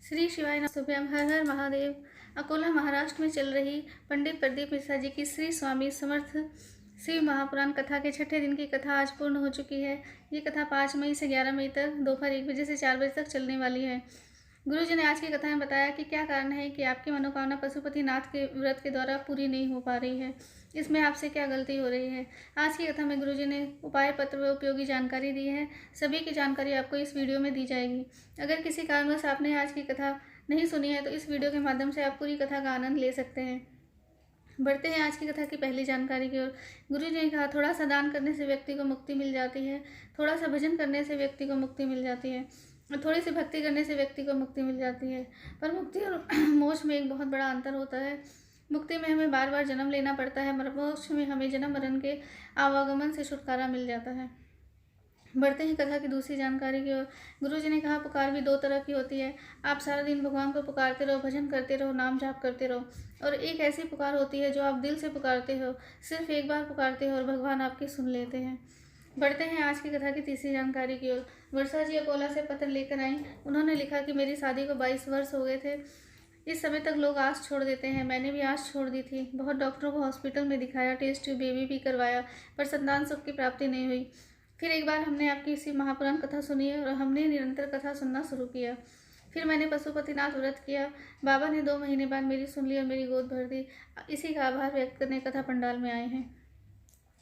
श्री शिवाय नमः। सुभ्यम हर हर महादेव। अकोला महाराष्ट्र में चल रही पंडित प्रदीप मिश्रा जी की श्री स्वामी समर्थ शिव महापुराण कथा के छठे दिन की कथा आज पूर्ण हो चुकी है। ये कथा 5 मई से 11 मई तक दोपहर 1 बजे से 4 बजे तक चलने वाली है। गुरु जी ने आज की कथा में बताया कि क्या कारण है कि आपकी मनोकामना पशुपतिनाथ के व्रत के द्वारा पूरी नहीं हो पा रही है, इसमें आपसे क्या गलती हो रही है। आज की कथा में गुरु जी ने उपाय पत्र व उपयोगी जानकारी दी है। सभी की जानकारी आपको इस वीडियो में दी जाएगी। अगर किसी कारणवश आपने आज की कथा नहीं सुनी है तो इस वीडियो के माध्यम से आप पूरी कथा का आनंद ले सकते हैं। बढ़ते हैं आज की कथा की पहली जानकारी की ओर। गुरु जी ने कहा, थोड़ा सा दान करने से व्यक्ति को मुक्ति मिल जाती है, थोड़ा सा भजन करने से व्यक्ति को मुक्ति मिल जाती है, और थोड़ी सी भक्ति करने से व्यक्ति को मुक्ति मिल जाती है। पर मुक्ति और मोक्ष में एक बहुत बड़ा अंतर होता है। मुक्ति में हमें बार बार जन्म लेना पड़ता है, मगर मोक्ष में हमें जन्म मरण के आवागमन से छुटकारा मिल जाता है। बढ़ते हैं कथा की दूसरी जानकारी की ओर। गुरु जी ने कहा, पुकार भी 2 तरह की होती है। आप सारा दिन भगवान को पुकारते रहो, भजन करते रहो, नाम जाप करते रहो, और एक ऐसी पुकार होती है जो आप दिल से पुकारते हो, सिर्फ एक बार पुकारते हो और भगवान आपकी सुन लेते हैं। बढ़ते हैं आज की कथा की तीसरी जानकारी की ओर। वर्षा जी अकोला से पत्र लेकर आई। उन्होंने लिखा कि मेरी शादी को 22 वर्ष हो गए थे। इस समय तक लोग आस छोड़ देते हैं, मैंने भी आस छोड़ दी थी। बहुत डॉक्टरों को हॉस्पिटल में दिखाया, टेस्ट ट्यूब बेबी भी करवाया, पर संतान सुख की प्राप्ति नहीं हुई। फिर एक बार हमने आपकी इसी महापुराण कथा सुनी और हमने निरंतर कथा सुनना शुरू किया। फिर मैंने पशुपतिनाथ व्रत किया। बाबा ने 2 महीने बाद मेरी सुन ली और मेरी गोद भर दी। इसी का आभार व्यक्त करने कथा पंडाल में आए हैं।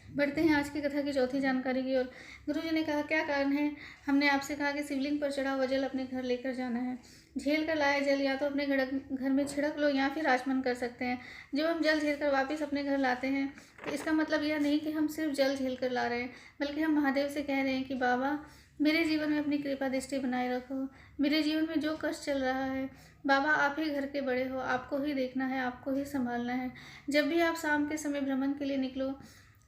बढ़ते हैं आज की कथा की चौथी जानकारी की ओर। गुरु जी ने कहा, क्या कारण है? हमने आपसे कहा कि शिवलिंग पर चढ़ा हुआ जल अपने घर लेकर जाना है। झेल कर लाया जल या तो अपने घर में छिड़क लो या फिर आचमन कर सकते हैं। जब हम जल झेल कर वापस अपने घर लाते हैं तो इसका मतलब यह नहीं कि हम सिर्फ जल झेल कर ला रहे हैं, बल्कि हम महादेव से कह रहे हैं कि बाबा, मेरे जीवन में अपनी कृपा दृष्टि बनाए रखो। मेरे जीवन में जो कष्ट चल रहा है, बाबा आप ही घर के बड़े हो, आपको ही देखना है, आपको ही संभालना है। जब भी आप शाम के समय भ्रमण के लिए निकलो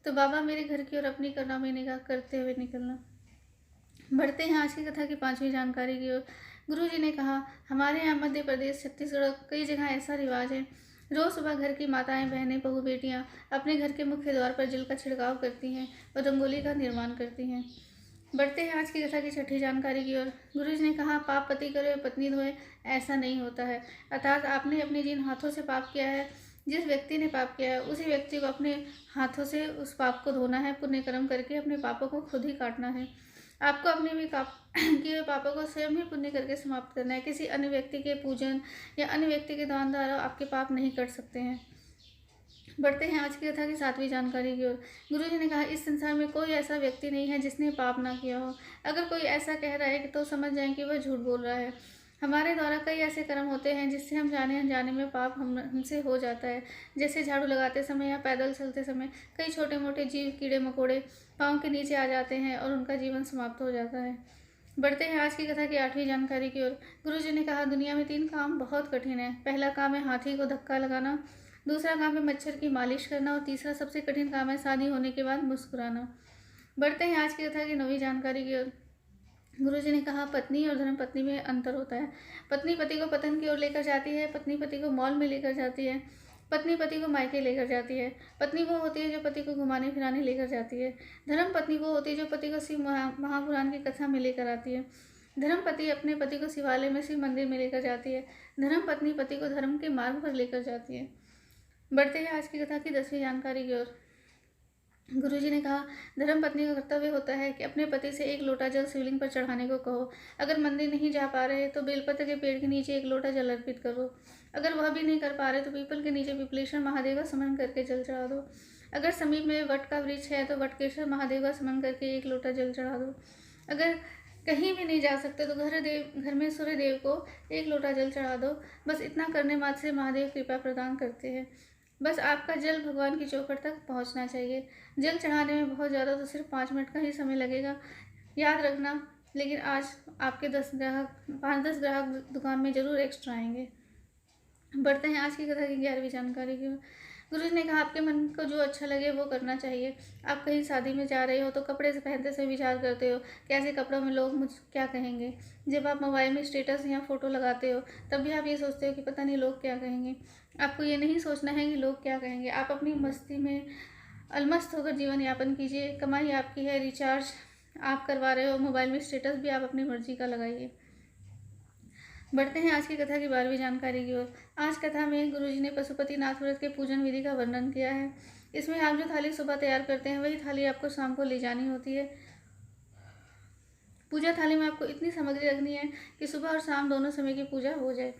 तो बाबा मेरे घर की ओर अपनी करुणामयी निगाह करते हुए निकलना। बढ़ते हैं आज की कथा की 5वीं जानकारी की ओर। गुरु जी ने कहा, हमारे यहाँ मध्य प्रदेश, छत्तीसगढ़ कई जगह ऐसा रिवाज है, रोज़ सुबह घर की माताएं, बहनें, बहू बेटियां अपने घर के मुख्य द्वार पर जल का छिड़काव करती हैं और रंगोली का निर्माण करती हैं। बढ़ते हैं आज की कथा की 6ठी जानकारी की ओर। गुरु जी ने कहा, पाप पति करे पत्नी धोए, ऐसा नहीं होता है। अर्थात आपने अपने जिन हाथों से पाप किया है, जिस व्यक्ति ने पाप किया है, उसी व्यक्ति को अपने हाथों से उस पाप को धोना है। पुण्य कर्म करके अपने पापों को खुद ही काटना है। आपको अपने भी किए हुए पापों को स्वयं ही पुण्य करके समाप्त करना है। किसी अन्य व्यक्ति के पूजन या अन्य व्यक्ति के दान द्वारा आपके पाप नहीं कट सकते हैं। बढ़ते हैं आज की कथा की 7वीं जानकारी की ओर। गुरु जी ने कहा, इस संसार में कोई ऐसा व्यक्ति नहीं है जिसने पाप ना किया हो। अगर कोई ऐसा कह रहा है तो समझ जाएं कि वह झूठ बोल रहा है। हमारे द्वारा कई ऐसे कर्म होते हैं जिससे हम जाने अनजाने में पाप हमसे हो जाता है। जैसे झाड़ू लगाते समय या पैदल चलते समय कई छोटे मोटे जीव, कीड़े मकोड़े पाँव के नीचे आ जाते हैं और उनका जीवन समाप्त हो जाता है। बढ़ते हैं आज की कथा की 8वीं जानकारी की ओर। गुरु जी ने कहा, दुनिया में 3 काम बहुत कठिन है। पहला काम है हाथी को धक्का लगाना, दूसरा काम है मच्छर की मालिश करना, और तीसरा सबसे कठिन काम है शादी होने के बाद मुस्कुराना। बढ़ते हैं आज की कथा की 9वीं जानकारी की ओर। गुरु जी ने कहा, पत्नी और धर्मपत्नी में अंतर होता है। पत्नी पति को पतन की ओर लेकर जाती है, पत्नी पति को मॉल में लेकर जाती है, पत्नी पति को मायके लेकर जाती है। पत्नी वो होती है जो पति को घुमाने फिराने लेकर जाती है। धर्म पत्नी वो होती है जो पति को शिव महापुराण की कथा में लेकर आती है। धर्म पति अपने पति को शिवालय में, शिव मंदिर में लेकर जाती है। धर्म पत्नी पति को धर्म के मार्ग पर लेकर जाती है। बढ़ते हैं आज की कथा की 10वीं जानकारी की ओर। गुरु जी ने कहा, धर्म पत्नी का कर्तव्य होता है कि अपने पति से 1 लोटा जल शिवलिंग पर चढ़ाने को कहो। अगर मंदिर नहीं जा पा रहे तो बेलपत्र के पेड़ के नीचे 1 लोटा जल अर्पित करो। अगर वह भी नहीं कर पा रहे तो पीपल के नीचे पिपलेश्वर महादेव का स्मरण करके जल चढ़ा दो। अगर समीप में वट का वृक्ष है तो वटकेश्वर महादेव का स्मरण करके 1 लोटा जल चढ़ा दो। अगर कहीं भी नहीं जा सकते तो घर में सूर्य देव को 1 लोटा जल चढ़ा दो। बस इतना करने मात्र से महादेव कृपा प्रदान करते हैं। बस आपका जल भगवान की चौखट तक पहुंचना चाहिए। जल चढ़ाने में बहुत ज़्यादा तो सिर्फ 5 मिनट का ही समय लगेगा, याद रखना। लेकिन आज आपके 5-10 ग्राहक दुकान में ज़रूर एक्स्ट्रा आएंगे। बढ़ते हैं आज की कथा की 11वीं जानकारी की। गुरु जी ने कहा, आपके मन को जो अच्छा लगे वो करना चाहिए। आप कहीं शादी में जा रहे हो तो कपड़े से पहनते से विचार करते हो कि ऐसे कपड़ों में लोग मुझ क्या कहेंगे। जब आप मोबाइल में स्टेटस या फ़ोटो लगाते हो तब भी आप ये सोचते हो कि पता नहीं लोग क्या कहेंगे। आपको ये नहीं सोचना है कि लोग क्या कहेंगे। आप अपनी मस्ती में अलमस्त होकर जीवन यापन कीजिए। कमाई आपकी है, रिचार्ज आप करवा रहे हो, मोबाइल में स्टेटस भी आप अपनी मर्जी का लगाइए। बढ़ते हैं आज की कथा की 12वीं जानकारी की ओर। आज कथा में गुरुजी ने पशुपतिनाथ व्रत के पूजन विधि का वर्णन किया है। इसमें आप जो थाली सुबह तैयार करते हैं वही थाली आपको शाम को ले जानी होती है। पूजा थाली में आपको इतनी सामग्री रखनी है कि सुबह और शाम दोनों समय की पूजा हो जाए।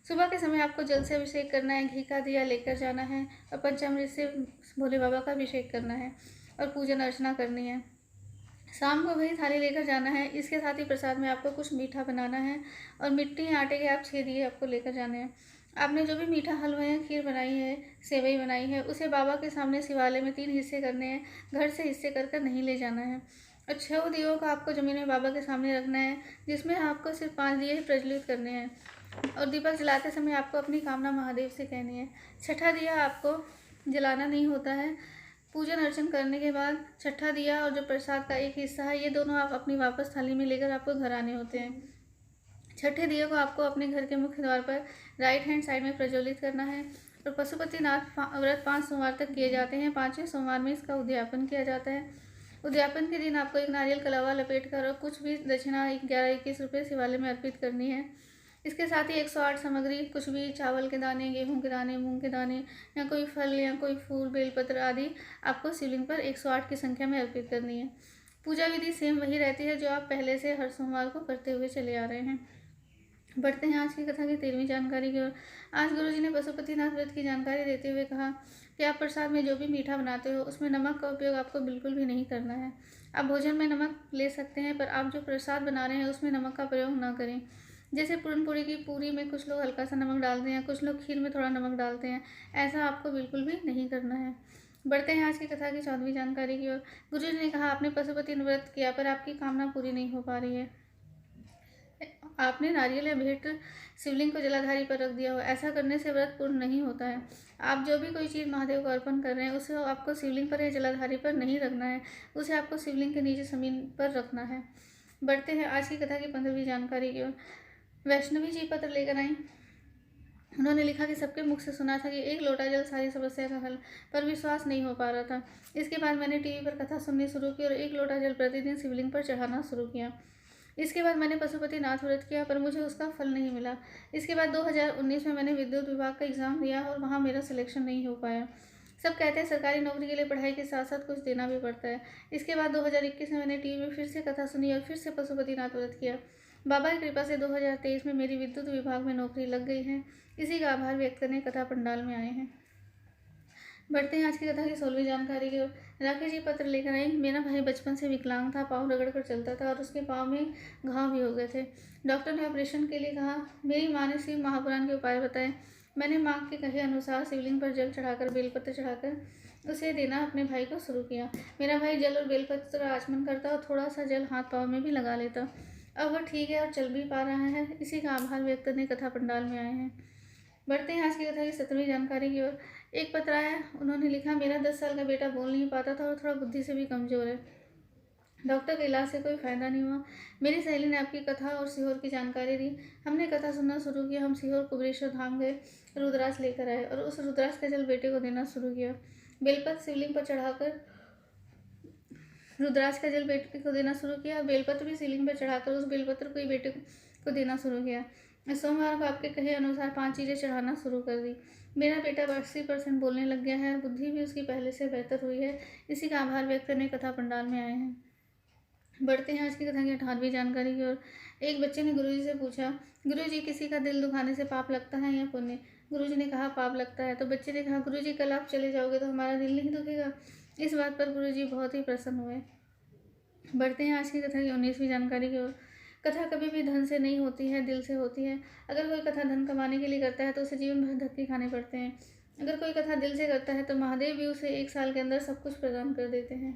सुबह के समय आपको जल से अभिषेक करना है, घी का दिया लेकर जाना है और पंचामृत से भोले बाबा का अभिषेक करना है और पूजन अर्चना करनी है। शाम को वही थाली लेकर जाना है। इसके साथ ही प्रसाद में आपको कुछ मीठा बनाना है और मिट्टी या आटे के आप 6 दिए आपको लेकर जाने हैं। आपने जो भी मीठा हलवा या खीर बनाई है, सेवई बनाई है, उसे बाबा के सामने शिवालय में 3 हिस्से करने हैं। घर से हिस्से कर कर नहीं ले जाना है। और 6 दियों को आपको जमीन में बाबा के सामने रखना है, जिसमें आपको सिर्फ 5 दिए प्रज्वलित करने हैं और दीपक जलाते समय आपको अपनी कामना महादेव से कहनी है। छठा दिया आपको जलाना नहीं होता है। पूजन अर्चन करने के बाद छठा दिया और जो प्रसाद का एक हिस्सा है, ये दोनों आप अपनी वापस थाली में लेकर आपको घर आने होते हैं। छठे दिए को आपको अपने घर के मुख्य द्वार पर राइट हैंड साइड में प्रज्वलित करना है। और पशुपतिनाथ व्रत 5 सोमवार तक किए जाते हैं। 5वें सोमवार में इसका उद्यापन किया जाता है। उद्यापन के दिन आपको एक नारियल कलावा लपेट कर और कुछ भी दक्षिणा 11-21 रुपये शिवालय में अर्पित करनी है। इसके साथ ही 108 सामग्री, कुछ भी चावल के दाने, गेहूं के दाने, मूंग के दाने या कोई फल या कोई फूल, बेलपत्र आदि आपको शिवलिंग पर 108 की संख्या में अर्पित करनी है। पूजा विधि सेम वही रहती है जो आप पहले से हर सोमवार को करते हुए चले आ रहे हैं। बढ़ते हैं आज की कथा की 13वीं जानकारी की ओर। आज गुरुजी ने पशुपतिनाथ व्रत की जानकारी देते हुए कहा कि आप प्रसाद में जो भी मीठा बनाते हो उसमें नमक का उपयोग आपको बिल्कुल भी नहीं करना है। आप भोजन में नमक ले सकते हैं, पर आप जो प्रसाद बना रहे हैं उसमें नमक का प्रयोग ना करें। जैसे पूरी की पूरी में कुछ लोग हल्का सा नमक डालते हैं, कुछ लोग खीर में थोड़ा नमक डालते हैं, ऐसा आपको बिल्कुल भी नहीं करना है। बढ़ते हैं आज की कथा की 14वीं जानकारी की ओर। गुरुजी ने कहा आपने पशुपति व्रत किया पर आपकी कामना पूरी नहीं हो पा रही है। आपने नारियल या भेंट शिवलिंग को जलाधारी पर रख दिया हो, ऐसा करने से व्रत पूर्ण नहीं होता है। आप जो भी कोई चीज़ महादेव को अर्पण कर रहे हैं उसे आपको शिवलिंग पर या जलाधारी पर नहीं रखना है, उसे आपको शिवलिंग के नीचे जमीन पर रखना है। बढ़ते हैं आज की कथा की 15वीं जानकारी की ओर। वैष्णवी जी पत्र लेकर आई। उन्होंने लिखा कि सबके मुख से सुना था कि 1 लोटा जल सारी समस्या का हल, पर विश्वास नहीं हो पा रहा था। इसके बाद मैंने टीवी पर कथा सुननी शुरू की और 1 लोटा जल प्रतिदिन शिवलिंग पर चढ़ाना शुरू किया। इसके बाद मैंने पशुपतिनाथ व्रत किया, पर मुझे उसका फल नहीं मिला। इसके बाद 2019 में मैंने विद्युत विभाग का एग्ज़ाम दिया और वहाँ मेरा सिलेक्शन नहीं हो पाया। सब कहते हैं सरकारी नौकरी के लिए पढ़ाई के साथ साथ कुछ देना भी पड़ता है। इसके बाद 2021 में मैंने टीवी में फिर से कथा सुनी और फिर से पशुपतिनाथ व्रत किया। बाबा की कृपा से 2023 में मेरी विद्युत विभाग में नौकरी लग गई है। इसी का आभार व्यक्त करने कथा पंडाल में आए हैं। बढ़ते हैं आज की कथा की 16वीं जानकारी की ओर। राकेश जी पत्र लेकर आई। मेरा भाई बचपन से विकलांग था, पाँव रगड़ कर चलता था और उसके पाँव में घाव भी हो गए थे। डॉक्टर ने ऑपरेशन के लिए कहा। मेरी माँ ने शिव महापुराण के उपाय बताए। मैंने माँ के कहे अनुसार शिवलिंग पर जल चढ़ाकर, बेलपत्र चढ़ाकर उसे देना अपने भाई को शुरू किया। मेरा भाई जल और बेलपत्र आचमन करता और थोड़ा सा जल हाथ पाँव में भी लगा लेता। अब वह ठीक है और चल भी पा रहा है। इसी का आभार व्यक्त करने कथा पंडाल में आए हैं। बढ़ते हैं आज की कथा की 17वीं जानकारी की ओर। एक पत्र आया। उन्होंने लिखा, मेरा 10 साल का बेटा बोल नहीं पाता था और थोड़ा बुद्धि से भी कमज़ोर है। डॉक्टर के इलाज से कोई फ़ायदा नहीं हुआ। मेरी सहेली ने आपकी कथा और सीहोर की जानकारी दी। हमने कथा सुनना शुरू किया। हम सीहोर कुबेरेश्वर धाम गए, रुद्राक्ष लेकर आए और उस रुद्राक्ष का जल बेटे को देना शुरू किया। बेलपत्र शिवलिंग पर चढ़ाकर रुद्राक्ष का जल बेटे को देना शुरू किया। बेलपत्र भी शिवलिंग पर चढ़ाकर उस बेलपत्र को ही बेटे को देना शुरू किया। सोमवार को आपके कहे अनुसार 5 चीज़ें चढ़ाना शुरू कर दी। मेरा बेटा 80% बोलने लग गया है। बुद्धि भी उसकी पहले से बेहतर हुई है। इसी का आभार व्यक्त करने कथा पंडाल में आए हैं। बढ़ते हैं आज की कथा की 18वीं जानकारी की ओर। एक बच्चे ने गुरुजी से पूछा, गुरुजी किसी का दिल दुखाने से पाप लगता है या पुण्य? गुरुजी ने कहा पाप लगता है। तो बच्चे ने कहा, गुरुजी कल आप चले जाओगे तो हमारा दिल नहीं दुखेगा? इस बात पर गुरुजी बहुत ही प्रसन्न हुए। बढ़ते हैं आज की कथा की 19वीं जानकारी की ओर। कथा कभी भी धन से नहीं होती है, दिल से होती है। अगर कोई कथा धन कमाने के लिए करता है तो उसे जीवन भर धक्के खाने पड़ते हैं। अगर कोई कथा दिल से करता है तो महादेव भी उसे 1 साल के अंदर सब कुछ प्रदान कर देते हैं।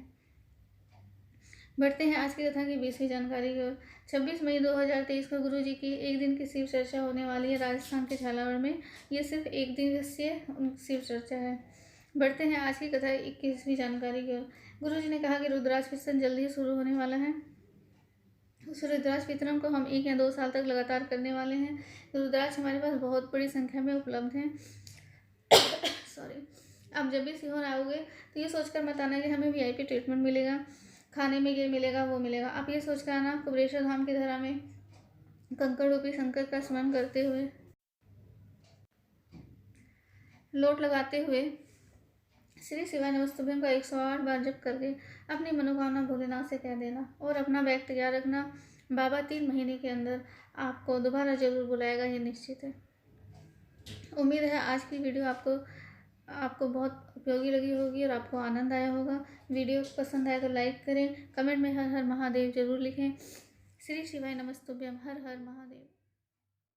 बढ़ते हैं आज की कथा की 20वीं जानकारी की ओर। 26 मई 2023 को गुरुजी की एक दिन की शिव चर्चा होने वाली है राजस्थान के झालावाड़ में। ये सिर्फ एक दिवसीय शिव चर्चा है। बढ़ते हैं आज की कथा 21वीं जानकारी की ओर। गुरुजी ने कहा कि रुद्राक्ष वितरण जल्दी ही शुरू होने वाला है। उस रुद्राक्ष वितरण को हम 1 या 2 साल तक लगातार करने वाले हैं। रुद्राक्ष हमारे पास बहुत बड़ी संख्या में उपलब्ध हैं। सॉरी। आप जब भी सीहोर आओगे तो ये सोचकर मत आना कि हमें VIP ट्रीटमेंट मिलेगा, खाने में ये मिलेगा वो मिलेगा। आप ये सोचकर आना कुबेरेश्वर धाम की धरा में कंकड़ रूपी शंकर का स्मरण करते हुए, लोट लगाते हुए श्री शिवाय नमस्तुभ्यम का 108 बार जप करके अपनी मनोकामना भोलेनाथ से कह देना। और अपना व्यक्त याद रखना, बाबा 3 महीने के अंदर आपको दोबारा जरूर बुलाएगा, ये निश्चित है। उम्मीद है आज की वीडियो आपको बहुत उपयोगी लगी होगी और आपको आनंद आया होगा। वीडियो पसंद आए तो लाइक करें, कमेंट में हर हर महादेव जरूर लिखें। श्री शिवाय नमस्तुभ्यम। हर हर महादेव।